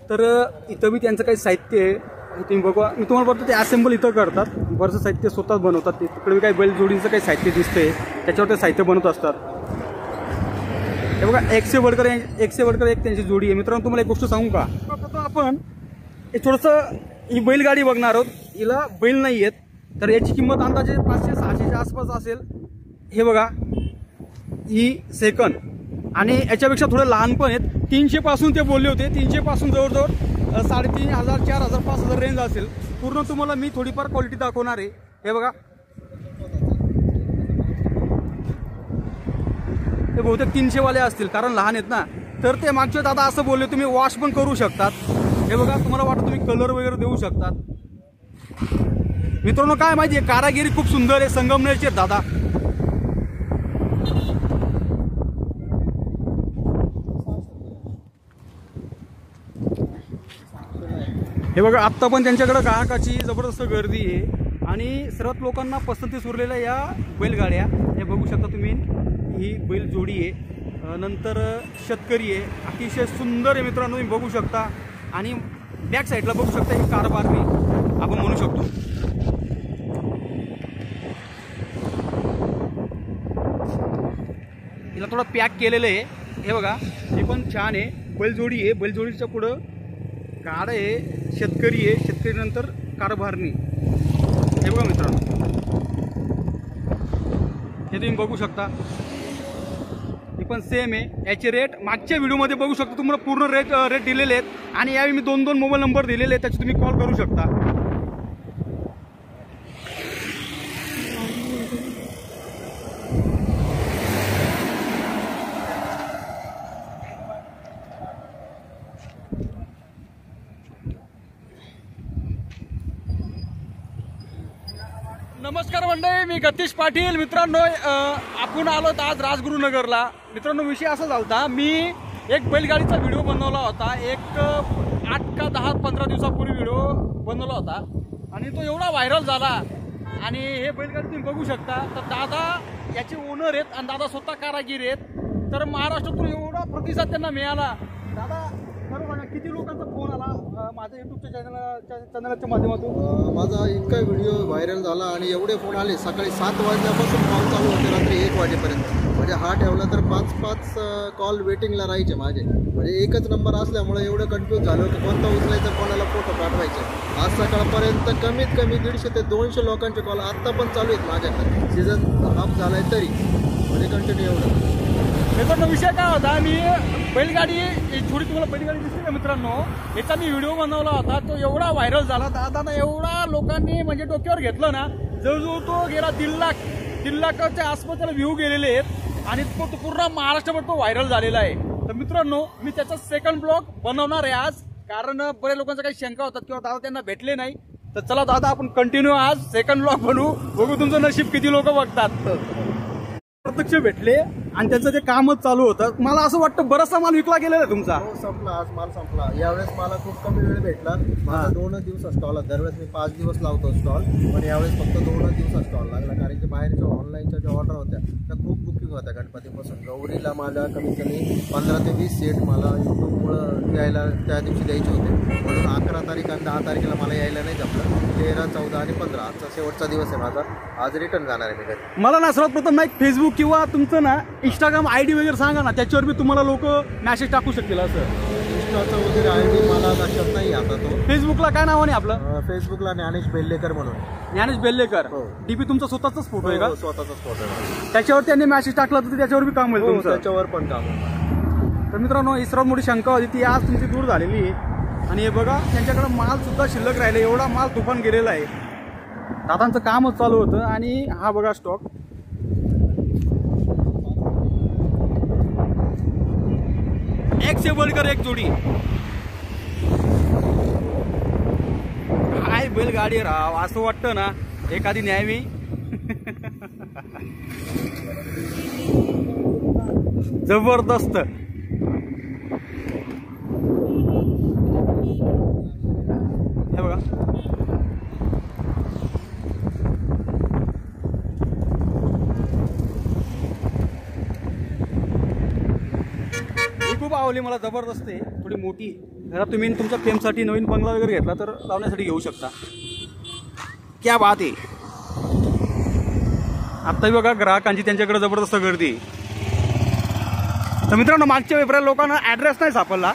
तर इथं बी त्यांचं काही साहित्य आहे, तुम्ही बघा. मी तुम्हाला बघतो ते असेंबल इथं करतात, बरंचसं साहित्य स्वतःच बनवतात. तिकडे काही बैलजोडीचं काही साहित्य दिसतंय, त्याच्यावर ते साहित्य बनवत असतात. हे बघा, एक से बढ़कर एक त्यांची जोडी आहे. मित्रांनो तुम्हाला एक गोष्ट सांगू का, आपण हे थोडंसं ही बैलगाडी बघणार आहोत. हिला बैल नाही आहेत, तर याची किंमत अंदाजे 500-600च्या आसपास असेल. हे बघा, ही सेकंड आणि याच्यापेक्षा थोडं लहान पण आहेत. 300 पासून ते बोलले होते, 300 पासून जवळजवळ 3,500, 4,000, 5,000 रेंज असेल. पूर्ण तुम्हाला मी थोडीफार क्वालिटी दाखवणार आहे. हे बघा, ते बहुतेक 300 वाले असतील, कारण लहान आहेत ना. तर ते मागचे दादा असं बोलले तुम्ही वॉश पण करू शकतात. हे बघा, तुम्हाला वाटतं तुम्ही कलर वगैरे देऊ शकतात. मित्रांनो काय माहिती आहे, कारागिरी खूप सुंदर आहे, संगमनेरचे दादा. हे बघा, आत्ता पण त्यांच्याकडे ग्राहकाची जबरदस्त गर्दी आहे आणि सर्वात लोकांना पसंतीस उरलेल्या या बैलगाड्या हे बघू शकता तुम्ही. ही बैल जोडी आहे, नंतर शेतकरी आहे, अतिशय सुंदर आहे मित्रांनो, तुम्ही बघू शकता. आणि बॅक साईडला बघू शकता ही कारभारणी आपण म्हणू शकतो. हिला थोडं पॅक केलेलं आहे. हे बघा, ही पण छान आहे, बैलजोडी आहे. बैलजोडीच्या पुढं गाड आहे, शेतकरी आहे, शेतकरी नंतर कारभारणी. हे बघा मित्रांनो, हे तुम्ही बघू शकता. ही पण सेम आहे. याचे रेट मागच्या व्हिडिओमध्ये बघू शकता, तुम्हाला पूर्ण रेट दिलेले आहेत. आणि यावेळी मी 2 मोबाईल नंबर दिलेले आहेत, त्याचे तुम्ही कॉल करू शकता. नमस्कार मंडळी, मी गतीश पाटील. मित्रांनो, आपण आलो आज राजगुरुनगरला. मित्रांनो, विषय असा झाला, मी एक बैलगाडीचा व्हिडिओ बनवला होता, एक 8 का 10-15 दिवसापूर्वी व्हिडिओ बनवला होता आणि तो एवढा व्हायरल झाला. आणि हे बैलगाडी तुम्ही बघू शकता. तर दादा याचे ओनर आहेत आणि दादा स्वतः कारागीर आहेत. तर महाराष्ट्रातून एवढा प्रतिसाद त्यांना मिळाला. दादा बरोबर, किती लोकांचा फोन आला माझ्या युट्यूबच्या चॅनलच्या माध्यमातून? माझा इतका व्हिडिओ व्हायरल झाला आणि एवढे फोन आले. सकाळी 7 वाजल्यापासून कॉल चालू होते, रात्री 1 वाजेपर्यंत. म्हणजे हा ठेवला तर 5-5 कॉल वेटिंगला राहायचे माझे. म्हणजे एकच नंबर असल्यामुळे एवढं कन्फ्यूज झालं की कोणता उचलायचं, कोणाला फोटो पाठवायचे. आज सकाळपर्यंत कमीत कमी 150 ते 200 लोकांचे कॉल आत्ता पण चालू आहेत माझ्याकडे. सीझन हाफ झालाय तरी म्हणजे कंटिन्यू एवढं. मित्रांनो, विषय काय होता, मी बैलगाडी थोडी तुम्हाला बैलगाडी दिसते का मित्रांनो, याचा मी व्हिडिओ बनवला होता. तो एवढा व्हायरल झाला, दादाना एवढा लोकांनी म्हणजे डोक्यावर घेतलं ना, जवळजवळ तो गेला 1.5 लाखाच्या आसपास त्याला व्ह्यू गेलेले आहेत. आणि तो पूर्ण महाराष्ट्रभर तो व्हायरल झालेला आहे. तर मित्रांनो, मी त्याचा सेकंड ब्लॉग बनवणार आहे आज, कारण बऱ्याच लोकांच्या काही शंका होतात किंवा दादा त्यांना भेटले नाही. तर चला दादा, आपण कंटिन्यू आज सेकंड ब्लॉग बनवू, बघू तुमचं नशीब किती लोक बघतात. प्रत्यक्ष भेटले आणि त्यांचं ते कामच चालू होतं. मला असं वाटतं बराचसा माल विकला गेलेला आहे तुमचा. संपला, आज माल संपला. यावेळेस मला खूप कमी वेळ भेटला. माझा 2 दिवस स्टॉल. दरवेळेस मी 5 दिवस लावतो स्टॉल, पण यावेळेस फक्त 2 दिवस स्टॉल लागला. कारण की बाहेरच्या ऑनलाईनच्या ज्या ऑर्डर होत्या त्या खूप बुकिंग होत्या गणपतीपासून. गौरीला माझ्या कमीत कमी 15 ते 20 सेट मला यूट्यूबमुळं यायला त्या दिवशी द्यायचे होते. म्हणून 11 तारीख आणि 10 तारखेला मला यायला नाही जमलं. 13, 14 आणि 15 आजचा शेवटचा दिवस आहे माझा. आज रिटर्न जाणार आहे मी घरी. मला ना सर्वात प्रथम एक फेसबुक किंवा तुमचं ना इंस्टाग्राम ID वगैरे सांगा ना, त्याच्यावर मी तुम्हाला लोक मेसेज टाकू शकतील. असं इंस्टाचा वगैरे ID मला लक्षात नाही आता. तो फेसबुकला काय नाव आहे आपलं? फेसबुकला ज्ञानेश बेल्लेकर म्हणून. ज्ञानेश बेल्लेकर. DP तुमचा स्वतःचाच फोटो आहे का? स्वतःचाच फोटो आहे. त्याच्यावर त्यांनी मेसेज टाकला तर त्याच्यावर बी काम होईल तुमचं? त्याच्यावर पण काम. तर मित्रांनो, ही सर्वात मोठी शंका होती ती आज तुमची दूर झालेली आहे. आणि हे बघा, त्यांच्याकडे माल सुद्धा शिल्लक राहिले, एवढा माल तुफान गेलेला आहे. दादांचं कामच चालू होतं. आणि हा बघा स्टॉक, एक से बढ़कर एक जोडी. काय बैलगाडी राव, असं वाटतं ना एखादी न्यावी. जबरदस्त. हे बघा, खूप आवडली मला, जबरदस्त आहे. थोडी मोठी घरात तुम्ही तुमच्या फेमसाठी नवीन बंगला वगैरे घेतला तर लावण्यासाठी घेऊ शकता. क्या बात आहे. आत्ताही बघा ग्राहकांची त्यांच्याकडे जबरदस्त गर्दी. तर मित्रांनो मागच्या वेळी बऱ्याच लोकांना ॲड्रेस नाही सापडला,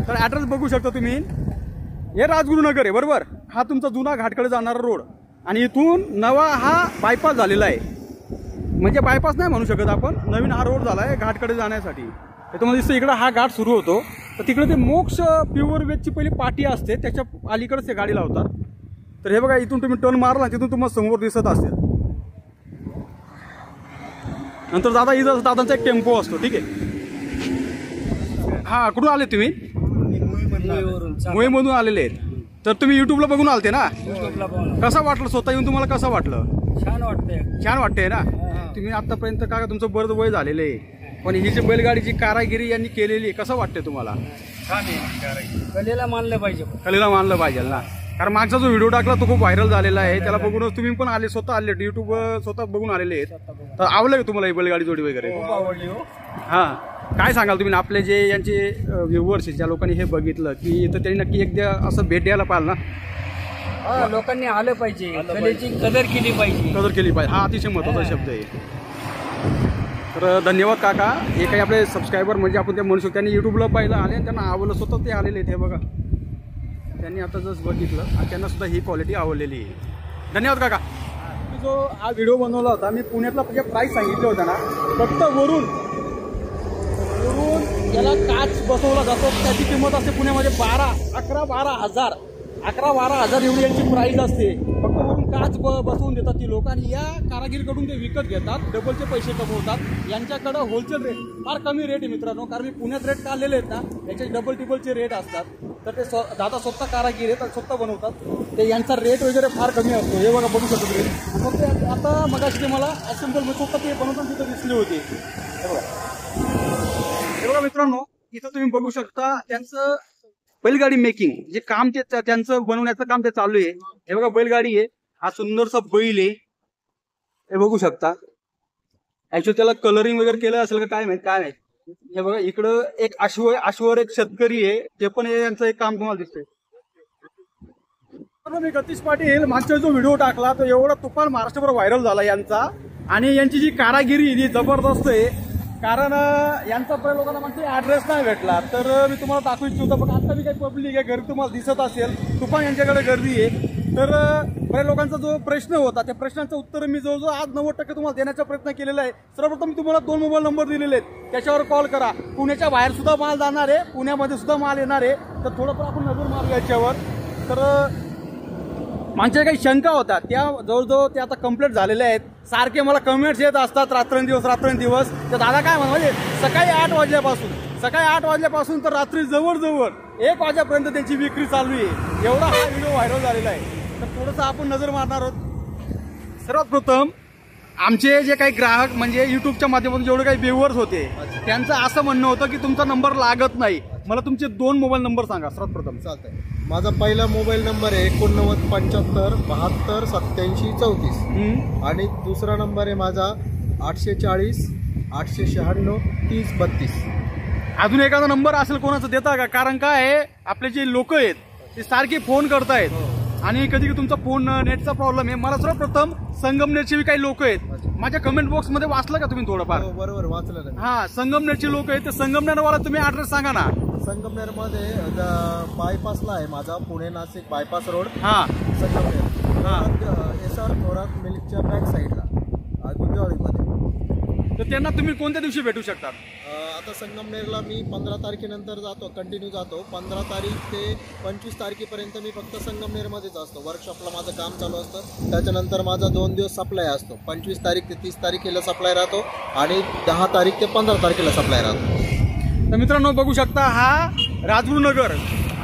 तर ॲड्रेस बघू शकता तुम्ही. हे राजगुरुनगर आहे बरोबर. हा तुमचा जुना घाटकडे जाणारा रोड आणि इथून नवा हा बायपास झालेला आहे. म्हणजे बायपास नाही म्हणू शकत आपण, नवीन हा रोड झाला आहे घाटकडे जाण्यासाठी. त्याच्यामध्ये दिसतं इकडं हा घाट सुरू होतो, तर तिकडे ते मोक्ष प्युअर वेजची पहिली पाटी असते त्याच्या अलीकडेच ते गाडी लावतात. तर हे बघा इथून तुम्ही टर्न मारला तिथून तुम्हाला समोर दिसत असेल. नंतर दादांचा एक टेम्पो असतो. ठीक आहे. हा कुठून आले तुम्ही? मुंबईमधून आलेले आहेत. तर तुम्ही युट्यूबला बघून आलते ना? कसं वाटलं स्वतः येऊन तुम्हाला? कसं वाटलं? छान वाटतंय. छान वाटतंय ना? तुम्ही आतापर्यंत का तुमचं बरंच वय झालेलं आहे, पण ही जी बैलगाडीची कारागिरी यांनी केलेली आहे कसं वाटतंय तुम्हाला? छान आहे. कलेला मानलं पाहिजे. कलेला मानलं पाहिजे ना. कारण मागचा जो व्हिडिओ टाकला तो खूप व्हायरल झालेला आहे. त्याला बघूनच तुम्ही पण आले, स्वतः आले युट्यूब स्वतः बघून आलेले आहेत. तर आवडलं का तुम्हाला ही बैलगाडी जोडी वगैरे? खूप आवडली हो. हां काय सांगाल तुम्ही? आपले जे यांचे व्ह्युअर्स ज्या लोकांनी हे बघितलं की तर त्यांनी नक्की एकदा असं भेट द्यायला पाहिजे ना? हा लोकांनी आलं पाहिजे, कलेची कदर केली पाहिजे. कदर केली पाहिजे. हा अतिशय महत्त्वाचा शब्द आहे. तर धन्यवाद काका. हे काही आपले सबस्क्रायबर म्हणजे आपण ते म्हणू शकतो त्यांनी युट्यूबला पाहिलं आले आणि त्यांना आवडलं, स्वतः ते आलेले आहेत. हे बघा त्यांनी आता जस्ट बघितलं आणि त्यांना सुद्धा ही क्वालिटी आवडलेली आहे. धन्यवाद काका. मी जो हा व्हिडिओ बनवला होता मी पुण्यातला जे प्राईस सांगितलं होतं ना, फक्त वरून ज्याला काच बसवला जातो त्याची किंमत असते पुण्यामध्ये 11-12 हजार एवढी यांची प्राईस असते. फक्त वरून काच बसवून देतात ती लोक आणि या कारागिरीकडून ते विकत घेतात, डबलचे पैसे कमवतात. यांच्याकडं होलसेल रेट फार कमी रेट आहे मित्रांनो. कारण मी पुण्यात रेट काढलेले आहेत ना, याचे डबल टिबलचे रेट असतात. तर ते दादा स्वतः कारागीर आहेत आणि स्वतः बनवतात. ते यांचा रेट वगैरे फार कमी असतो. हे बघा बघू शकतो रेट. मग ते आता मगाशी ते मला असेंबल मी स्वतः ते बनवताना तिथं दिसले होते. हे बघा मित्रांनो इथं तुम्ही बघू शकता त्यांचं बैलगाडी मेकिंग जे काम ते त्यांचं बनवण्याचं काम ते चालू आहे. हे बघा बैलगाडी आहे. हा सुंदरसा बैल आहे. हे बघू शकता. ऍक्च्युअली त्याला कलरिंग वगैरे केलं असेल का काय माहित. हे बघा इकडं एक अश्वर एक शेतकरी आहे, ते पण यांचं एक काम तुम्हाला दिसतंय. मी गतीश पाटील मागचा जो व्हिडिओ टाकला तो एवढा तुफान महाराष्ट्रभर व्हायरल झाला यांचा. आणि यांची जी कारागिरी ही जबरदस्त आहे. कारण यांचा बऱ्याच लोकांना म्हणते ॲड्रेस नाही भेटला, तर मी तुम्हाला दाखवू इच्छितो. पण आता मी काही पब्लिक आहे घरी तुम्हाला दिसत असेल तुफान यांच्याकडे गर्दी आहे. तर बऱ्याच लोकांचा जो प्रश्न होता त्या प्रश्नाचं उत्तर मी जवळजवळ आज 90% तुम्हाला देण्याचा प्रयत्न केलेला आहे. सर्वप्रथम मी तुम्हाला 2 मोबाईल नंबर दिलेले आहेत, त्याच्यावर कॉल करा. पुण्याच्या बाहेर सुद्धा माल जाणार आहे, पुण्यामध्ये सुद्धा माल येणार आहे. तर थोडंफार आपण नजर मारू याच्यावर. तर माझ्या काही शंका होत्या त्या जवळजवळ त्या आता कंप्लीट झालेल्या आहेत. सारखे मला कमेंट्स येत असतात रात्रंदिवस. तर दादा काय म्हणजे सकाळी 8 वाजल्यापासून तर रात्री जवळ 1 वाजेपर्यंत त्यांची विक्री चालू आहे. एवढा हा व्हिडिओ व्हायरल झालेला आहे. तर थोडंसं आपण नजर मारणार आहोत. सर्वात प्रथम आमचे जे काही ग्राहक म्हणजे युट्यूबच्या माध्यमातून जेवढे काही व्ह्युअर्स होते त्यांचं असं म्हणणं होतं की तुमचा नंबर लागत नाही. मला तुमचे 2 मोबाईल नंबर सांगा सर्वात प्रथम. चालतंय. माझा पहिला मोबाईल नंबर आहे 8975728734 आणि दुसरा नंबर आहे माझा 840-896-3032. अजून एखादा नंबर असेल कोणाचा देता का? कारण काय आहे आपले जे लोक आहेत ते सारखे फोन करतायत आणि कधी तुमचा फोन नेटचा प्रॉब्लेम आहे. मला सर्वप्रथम संगमनेरचे काही लोक आहेत. माझ्या कमेंट बॉक्स मध्ये वाचलं का तुम्ही थोडंफार? बरोबर वाचलं. हा संगमनेरचे लोक आहेत. ते संगमनेरवाला तुम्ही ऍड्रेस सांगा ना. संगमनेर मध्ये बायपासला आहे माझा पुणे नाशिक बायपास रोड. हा संगमनेर. हा SR थोरात मिल्कच्या बॅक साईडला गुंजवाडीमध्ये. तर त्यांना तुम्ही कोणत्या दिवशी भेटू शकता? आता संगमनेरला मी 15 तारखेनंतर जातो, कंटिन्यू जातो. 15 तारीख ते 25 तारखेपर्यंत मी फक्त संगमनेरमध्येच असतो. वर्कशॉपला माझं काम चालू असतं. त्याच्यानंतर माझा 2 दिवस सप्लाय असतो. 25 तारीख ते 30 तारखेला सप्लाय राहतो आणि 10 तारीख ते 15 तारखेला सप्लाय राहतो. तर मित्रांनो बघू शकता हा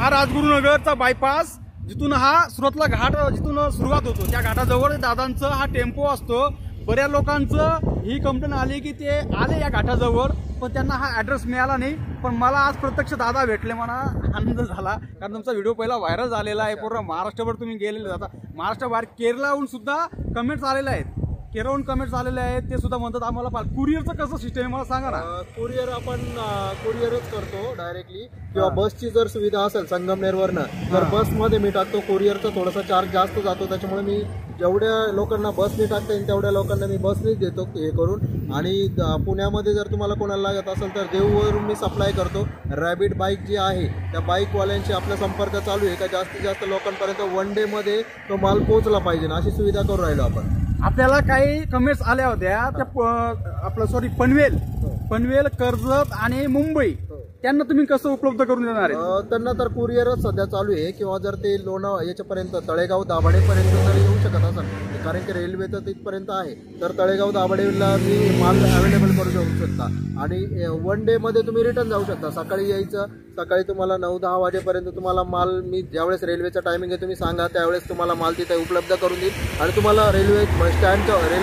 राजगुरुनगरचा बायपास जिथून हा सुरतला घाट जिथून सुरुवात होतो त्या घाटाजवळ दादांचं हा टेम्पो असतो. बऱ्याच लोकांचं ही कंप्लेंट आली की ते आले या घाटाजवळ पण त्यांना हा ॲड्रेस मिळाला नाही. पण मला आज प्रत्यक्ष दादा भेटले, मला आनंद झाला. कारण तुमचा व्हिडिओ पहिला व्हायरल झालेला आहे. पूर्ण महाराष्ट्रभर तुम्ही गेलेले. आता महाराष्ट्राबाहेर केरळाहून सुद्धा कमेंट्स आलेल्या आहेत केरवून कमेंट्स आलेले आहेत ते सुद्धा म्हणतात आम्हाला कुरिअरचं कसं सिस्टम आहे मला सांगा ना. कुरिअर आपण कुरिअरच करतो डायरेक्टली, किंवा बसची जर सुविधा असेल संगमनेरवरनं तर बसमध्ये मी टाकतो. कुरिअरचा थोडासा चार्ज जास्त जातो, त्याच्यामुळे मी जेवढ्या लोकांना बसने टाकता येईल तेवढ्या लोकांना मी बसनेच देतो हे करून. आणि पुण्यामध्ये जर तुम्हाला कोणाला लागत असेल तर देऊवरून मी सप्लाय करतो. रॅबिट बाईक जी आहे त्या बाईकवाल्यांशी आपला संपर्क चालू आहे का जास्तीत जास्त लोकांपर्यंत वन डे मध्ये तो माल पोहोचला पाहिजे ना, अशी सुविधा करून राहिलो आपण. आपल्याला काही कमेंट्स आल्या होत्या त्या पनवेल, कर्जत आणि मुंबई, त्यांना तुम्ही कसं उपलब्ध करून देणार आहे? त्यांना तर कुरिअरच सध्या चालू आहे, किंवा जर ते याच्यापर्यंत तळेगाव दाभाडेपर्यंत जर येऊ शकत असेल, कारण की रेल्वे तर तिथपर्यंत आहे, तर तळेगाव दाभाडेला मी माल अवेलेबल करू शकता. आणि वन डे मध्ये तुम्ही रिटर्न जाऊ शकता. सकाळी यायचं, सकाळी तुम्हाला 9-10 वाजेपर्यंत तुम्हाला माल मी ज्यावेळेस रेल्वेचा टायमिंग आहे तुम्ही सांगा त्यावेळेस तुम्हाला माल तिथे उपलब्ध करून देईल. आणि तुम्हाला रेल्वे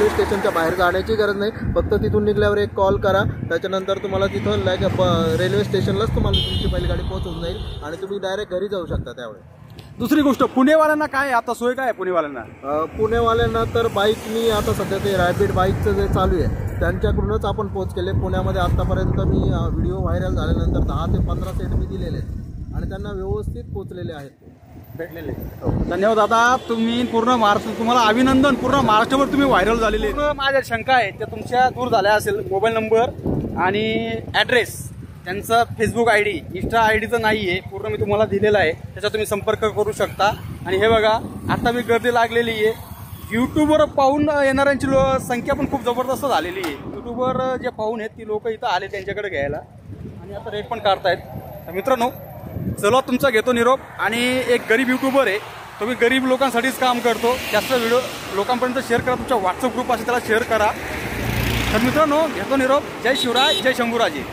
स्टेशनच्या बाहेर जाण्याची गरज नाही, फक्त तिथून निघल्यावर एक कॉल करा, त्याच्यानंतर तुम्हाला तिथं रेल्वे स्टेशनलाच तुम्हाला तुमची पहिली गाडी पोहोचून जाईल आणि तुम्ही डायरेक्ट घरी जाऊ शकता त्यावेळेस. दुसरी गोष्ट, पुणेवाल्यांना काय आता सोय काय आहे पुणेवाल्यांना? पुणेवाल्यांना तर बाईकनी आता सध्या ते रॅपिड बाईकचं जे चालू आहे त्यांच्याकडूनच आपण पोच केले. पुण्यामध्ये आतापर्यंत मी व्हिडिओ व्हायरल झाल्यानंतर 10 ते 15 सेट मी दिलेले आहेत आणि त्यांना व्यवस्थित पोचलेले आहेत, भेटलेले. धन्यवाद दादा, तुम्ही पूर्ण महाराष्ट्र, तुम्हाला अभिनंदन. पूर्ण महाराष्ट्रभर तुम्ही व्हायरल झालेले. माझ्या शंका आहेत त्या तुमच्या दूर झाल्या असेल. मोबाईल नंबर आणि ॲड्रेस, त्यांचा फेसबुक ID, इंस्टा IDचं नाही आहे, पूर्ण मी तुम्हाला दिलेला आहे, त्याचा तुम्ही संपर्क करू शकता. आणि हे बघा आता मी गर्दी लागलेली आहे. यूट्यूबवर पाहून येणाऱ्यांची संख्या पण खूप जबरदस्त झालेली आहे. यूट्यूबवर जे पाहून आहेत ती लोक इथं आले त्यांच्याकडे घ्यायला आणि आता रेट पण काढतायत. तर मित्रांनो, चला तुमचा घेतो निरोप. आणि एक गरीब यूट्यूबर आहे, तो मी गरीब लोकांसाठीच काम करतो. जास्त व्हिडिओ लोकांपर्यंत शेअर करा, तुमच्या व्हॉट्सअप ग्रुप असेल त्याला शेअर करा. तर मित्रांनो, घेतो निरोप. जय शिवराय, जय शंभूराजे.